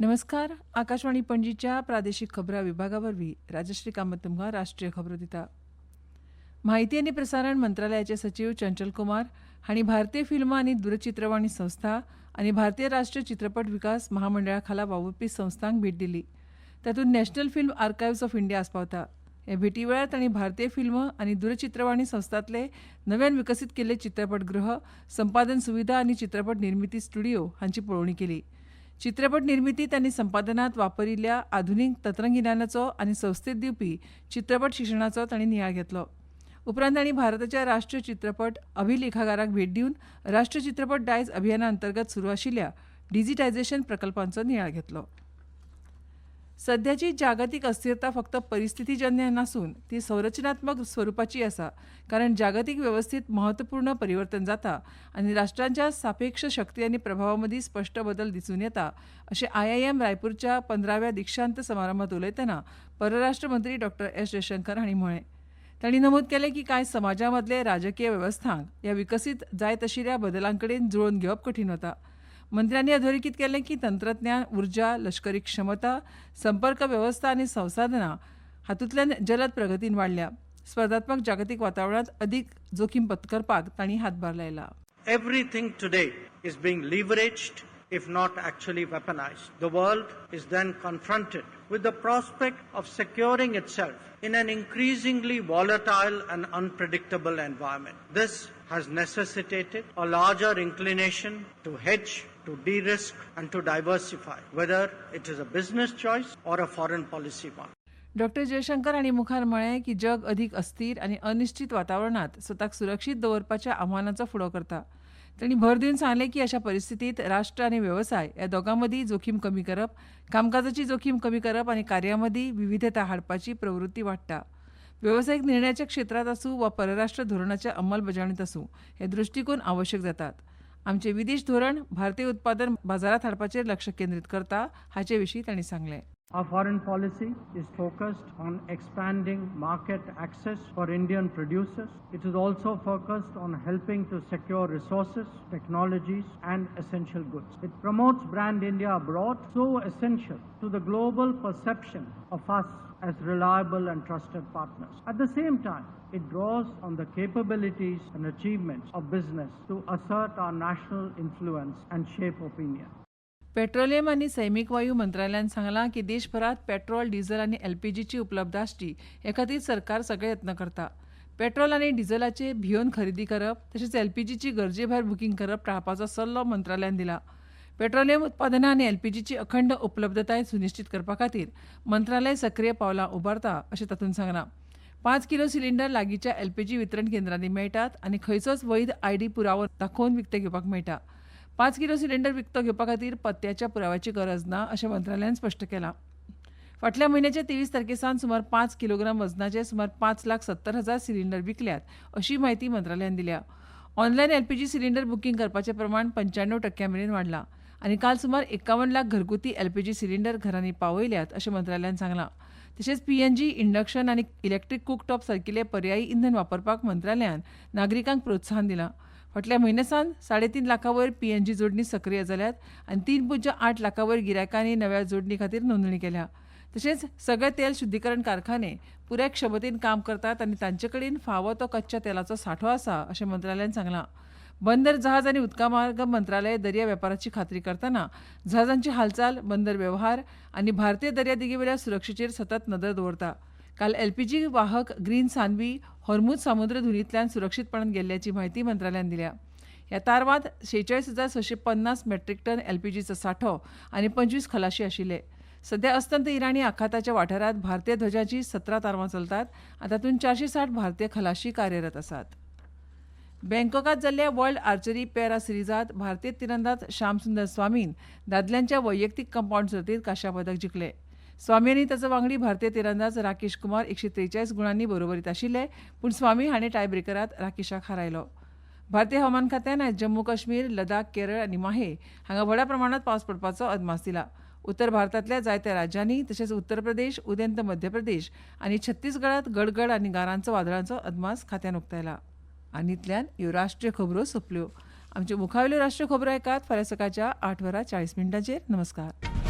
नमस्कार. आकाशवाणी पणजीच्या प्रादेशीक खबरां विभागावरवीं राजश्री कामत तुमकां राष्ट्रीय खबरो दिता. माहिती आनी प्रसारण मंत्रालयाचे सचिव चंचल कुमार हांणी भारतीय फिल्म आनी दूरचित्रवाणी संस्था आनी भारतीय राष्ट्रीय चित्रपट विकास महामंडळा खाला वावुरपी संस्थांक भेट दिली. तातूंत नॅशनल फिल्म आर्कायव्हज ऑफ इंडिया आस्पावता. हे भेटी वेळार तांणी भारतीय फिल्म आनी दूरचित्रवाणी संस्थांतले नव्यान विकसीत केल्ले चित्रपटगृह, संपादन सुविधा आनी चित्रपट निर्मिती स्टुडिओ हांची पळोवणी केली. चित्रपट निर्मितीत आनी संपादनात वापरिल्ल्या आधुनीक तंत्रगिन्यानाचो आनी संस्थेत दिवपी चित्रपट शिक्षणाचो तांणी नियाळ घेतलो. उपरांत तांणी भारताच्या राष्ट्रीय चित्रपट अभिलेखागाराक भेट दिवन राष्ट्रीय चित्रपट दायज अभियाना अंतर्गत सुरू आशिल्ल्या डिजिटायझेशन प्रकल्पांचो नियाळ घेतलो. सध्याची जागतीक अस्थिरता फक्त परिस्थितीजन्य नासून ती संरचनात्मक स्वरुपाची आसा, कारण जागतीक वेवस्थेत महत्वपूर्ण परिवर्तन जाता आनी राष्ट्रांच्या सापेक्ष शक्ती आनी प्रभावा मदीं स्पश्ट बदल दिसून येता, अशें IIM रायपूरच्या 15व्या दिक्षांत समारंभात उलयतना परराष्ट्र मंत्री डॉ. एस. जयशंकर हांणी म्हळें. तांणी नमूद केलें की कांय समाजामदले राजकीय वेवस्थांक ह्या विकसीत जायत आशिल्ल्या बदलांकडेन जुळोवन घेवप कठीण वता. मंत्र्यांनी अधोरेखित केलें की तंत्रज्ञान, उर्जा, लश्करी क्षमता, संपर्क वेवस्था आनी संसाधनां हातूंतल्यान जलद प्रगतीन वाडल्या. स्पर्धात्मक जागतीक वातावरणांत अदीक जोखीम पत्करपाक तांणी हातभार लायला. Everything today is being leveraged, if not actually weaponized. The world is then confronted with the prospect of securing itself in an increasingly volatile and unpredictable environment. This has necessitated a larger inclination to hedge, to de-risk and to diversify, whether it is a business choice or a foreign policy one. डॉ. जयशंकर हांणी मुखार म्हळें की जग अदीक अस्थिर आनी अनिश्चित वातावरणांत स्वताक सुरक्षीत दवरपाच्या आव्हानांचो फुडो करता. तांणी भर दिवन सांगलें की अशा परिस्थितींत राष्ट्र आनी वेवसाय ह्या दोगां मदीं जोखीम कमी करप, कामकाजाची जोखीम कमी करप आनी कार्यां मदीं विविधता हाडपाची प्रवृत्ती वाडटा. वेवसायीक निर्णयाच्या क्षेत्रांत आसूं वा परराष्ट्र धोरणाच्या अंमलबजावणीत आसूं, हे दृश्टिकोन आवश्यक जातात. आमचें विदेश धोरण भारतीय उत्पादन बाजारात हाडपाचेर लक्ष केंद्रीत करता, हाचे विशीं तांणी सांगलें. Our foreign policy is focused on expanding market access for Indian producers. It is also focused on helping to secure resources, technologies and essential goods. It promotes brand India abroad, so essential to the global perception of us as reliable and trusted partners. At the same time, it draws on the capabilities and achievements of business to assert our national influence and shape opinion. Petroleum आनी सैमीक वायू मंत्रालयान सांगलां की देशभरात petrol, diesel आनी LPGची उपलब्ध आसची हे खातीर सरकार सगळे यत्न करता. पेट्रोल आनी डिझेलाचे भिवन खरेदी करप तशेंच LPGची गरजे भायर बुकींग करप टाळपाचो सल्लो मंत्रालयान दिला. पेट्रोलियम उत्पादनां आनी LPGची अखंड उपलब्धताय सुनिश्चित करपा खातीर मंत्रालय सक्रीय पावलां उबारता, अशें तातूंत सांगलां. 5 किलो सिलिंडर लागींच्या LPG वितरण केंद्रांनी मेळटात आनी खंयचोच वैध ID पुरावो दाखोवन विकते घेवपाक मेळटा. 5 किलो सिलिंडर विकतो घेवपा खातीर पत्त्याच्या पुराव्याची गरज ना, अशें मंत्रालयान स्पश्ट केलां. फाटल्या म्हयन्याच्या 23 तारखेसावन सुमार 5 किलोग्राम वजनाचे सुमार 5,70,000 सिलिंडर विकल्यात, अशी माहिती मंत्रालयान दिल्या. ऑनलायन LPG सिलिंडर बुकींग करपाचें प्रमाण 95% मेरेन वाडलां आनी काल सुमार 51 लाख घरगुती LPG सिलिंडर घरांनी पावयल्यात, अशें मंत्रालयान सांगलां. तशेंच PNG, इंडक्शन आनी इलेक्ट्रीक कुकटॉप सारकिले पर्यायी इंधन वापरपाक मंत्रालयान नागरिकांक प्रोत्साहन दिलां. फाटल्या म्हयन्यासावन 3.5 लाखां वयर PNG जोडणी सक्रीय जाल्यात आनी 3.8 लाखां वयर गिरायकांनी नव्या जोडणी खातीर नोंदणी केल्या. तशेंच सगळे तेल शुद्धीकरण कारखाने पुराय क्षमतेन काम करतात आनी तांचे कडेन फावो तो कच्च्या तेलाचो सांठो आसा, अशें मंत्रालयान सांगलां. बंदर, जहाज आनी उदका मार्ग मंत्रालय दर्या वेपाराची खात्री करतना जहाजांची हालचाल, बंदर वेव्हार आनी भारतीय दर्यादेगेवयल्या सुरक्षेचेर सतत नदर दवरता. काल LPG वाहक ग्रीन सानवी हॉर्मुझ समुद्र धुनींतल्यान सुरक्षीतपणान गेल्ल्याची म्हायती मंत्रालयान दिल्या. ह्या तारवांत 46,650 मेट्रीक टन LPGचो सांठो आनी 25 खलाशी आशिल्ले. सध्या अस्तंत इराणी आखाताच्या वाठारांत भारतीय ध्वजाची 17 तारवां चलतात आनी तातूंत 460 भारतीय खलाशी कार्यरत आसात. बँकॉकात जाल्ल्या वर्ल्ड आर्चरी पॅरा सिरिजांत भारतीय तिरंदाज श्यामसुंदर स्वामीन दादल्यांच्या वैयक्तीक कंपाऊंड सर्तींत कांस्य पदक जिखलें. स्वामी आनी ताचो वांगडी भारतीय तिरंदाज राकेश कुमार 143 गुणांनी बरोबरीत आशिल्ले, पूण स्वामी हाणें टाय ब्रेकरांत राकेशाक हारयलो. भारतीय हवामान खात्यान आयज जम्मू काश्मीर, लडाख, केरळ आनी माहे हांगा व्हड प्रमाणांत पावस पडपाचो अदमास दिला. उत्तर भारतांतल्या जायत्या राज्यांनी तशेंच उत्तर प्रदेश, उदेंत मध्य प्रदेश आनी छत्तीसगडांत गडगड आनी गारांचो वादळांचो अदमास खात्यान उक्तायला. आनी इतल्यान ह्यो राष्ट्रीय खबरो सोंपल्यो. आमच्यो मुखावेल्यो राष्ट्रीय खबरो ऐकात फाल्यां सकाळच्या 8:40 नमस्कार.